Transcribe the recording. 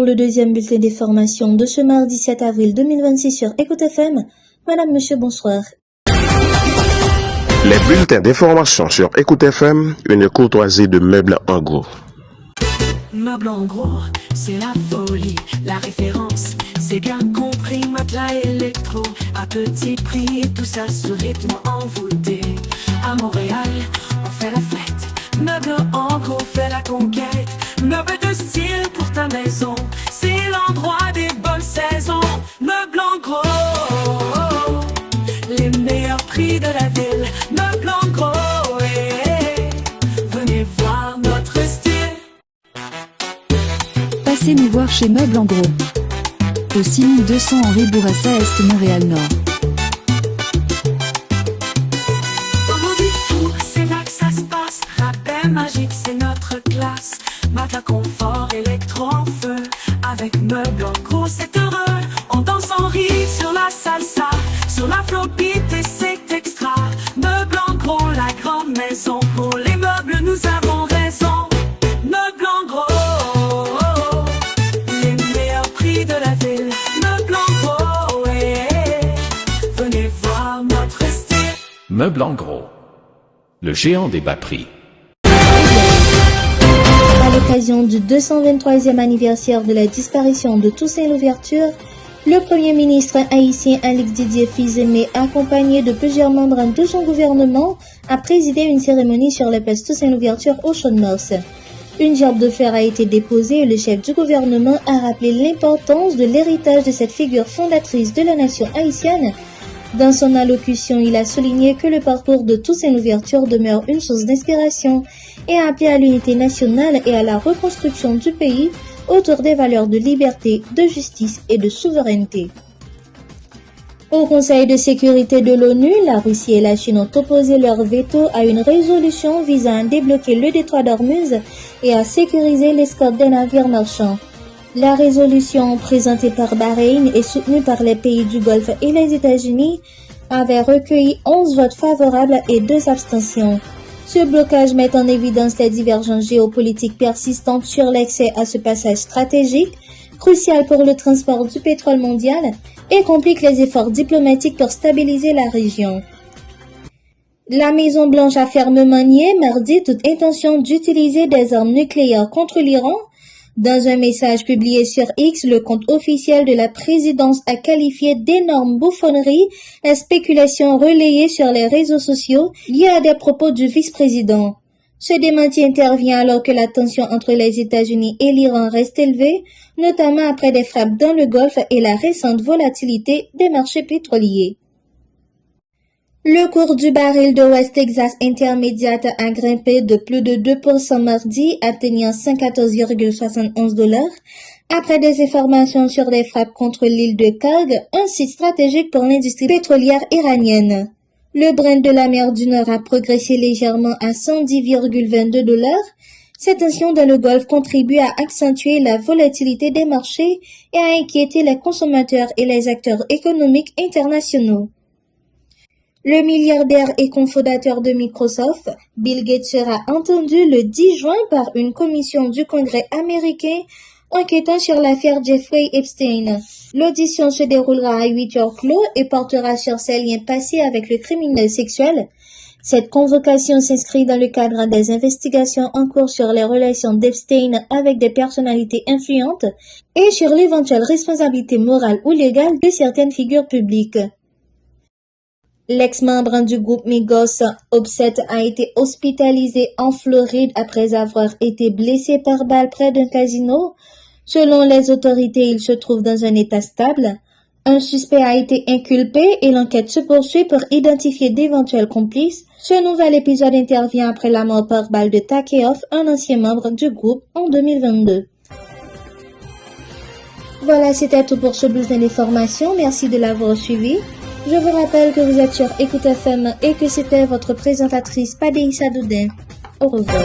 le deuxième bulletin des formations de ce mardi 7 avril 2026 sur Écoute FM. Madame, Monsieur, bonsoir. Les bulletins d'information sur Écoute FM, une courtoisie de Meubles en gros. Meubles en gros, c'est la folie, la référence, c'est bien compris, matelas électro, à petit prix, tout ça sous rythme envoûté. À Montréal, on fait la fête, Meubles en gros fait la conquête, meubles de style pour ta maison, c'est l'endroit des bonnes saisons. Meubles en gros, les meilleurs prix de la ville, Meubles en gros, venez voir notre style. Passez nous voir chez Meubles en gros. Au 6200 Henri Bourassa Est, Montréal-Nord. C'est là que ça se passe, rabais magique, c'est notre classe. Matelas confort, électro en feu, avec Meubles en gros, c'est heureux. On danse en rit sur la salsa, sur la flopite et c'est extra. Meubles en gros, la grande maison, pour les meubles nous avons raison. Meubles en gros, les meilleurs prix de la ville. Meubles en gros, venez voir notre style. Meubles en gros, le géant des bas prix. À l'occasion du 223e anniversaire de la disparition de Toussaint Louverture, le Premier ministre haïtien Alex Didier Fils-Aimé, accompagné de plusieurs membres de son gouvernement, a présidé une cérémonie sur la place Toussaint Louverture au Champ-de-Mars. Une gerbe de fleurs a été déposée et le chef du gouvernement a rappelé l'importance de l'héritage de cette figure fondatrice de la nation haïtienne. Dans son allocution, il a souligné que le parcours de Toussaint Louverture demeure une source d'inspiration et a appelé à l'unité nationale et à la reconstruction du pays autour des valeurs de liberté, de justice et de souveraineté. Au Conseil de sécurité de l'ONU, la Russie et la Chine ont opposé leur veto à une résolution visant à débloquer le détroit d'Ormuz et à sécuriser l'escorte des navires marchands. La résolution présentée par Bahreïn et soutenue par les pays du Golfe et les États-Unis avait recueilli 11 votes favorables et 2 abstentions. Ce blocage met en évidence les divergences géopolitiques persistantes sur l'accès à ce passage stratégique, crucial pour le transport du pétrole mondial, et complique les efforts diplomatiques pour stabiliser la région. La Maison-Blanche a fermement nié mardi toute intention d'utiliser des armes nucléaires contre l'Iran. Dans un message publié sur X, le compte officiel de la présidence a qualifié d'énormes bouffonneries la spéculation relayée sur les réseaux sociaux liée à des propos du vice-président. Ce démenti intervient alors que la tension entre les États-Unis et l'Iran reste élevée, notamment après des frappes dans le Golfe et la récente volatilité des marchés pétroliers. Le cours du baril de West Texas Intermediate a grimpé de plus de 2% mardi, atteignant 114,71 $, après des informations sur des frappes contre l'île de Kharg, un site stratégique pour l'industrie pétrolière iranienne. Le Brent de la mer du Nord a progressé légèrement à 110,22 $. Ces tensions dans le Golfe contribuent à accentuer la volatilité des marchés et à inquiéter les consommateurs et les acteurs économiques internationaux. Le milliardaire et cofondateur de Microsoft, Bill Gates, sera entendu le 10 juin par une commission du Congrès américain enquêtant sur l'affaire Jeffrey Epstein. L'audition se déroulera à 8 heures clos et portera sur ses liens passés avec le criminel sexuel. Cette convocation s'inscrit dans le cadre des investigations en cours sur les relations d'Epstein avec des personnalités influentes et sur l'éventuelle responsabilité morale ou légale de certaines figures publiques. L'ex-membre du groupe Migos, Offset, a été hospitalisé en Floride après avoir été blessé par balle près d'un casino. Selon les autorités, il se trouve dans un état stable. Un suspect a été inculpé et l'enquête se poursuit pour identifier d'éventuels complices. Ce nouvel épisode intervient après la mort par balle de Takeoff, un ancien membre du groupe, en 2022. Voilà, c'était tout pour ce bulletin d'information. Merci de l'avoir suivi. Je vous rappelle que vous êtes sur Écoute FM et que c'était votre présentatrice Padéissa Doudin. Au revoir.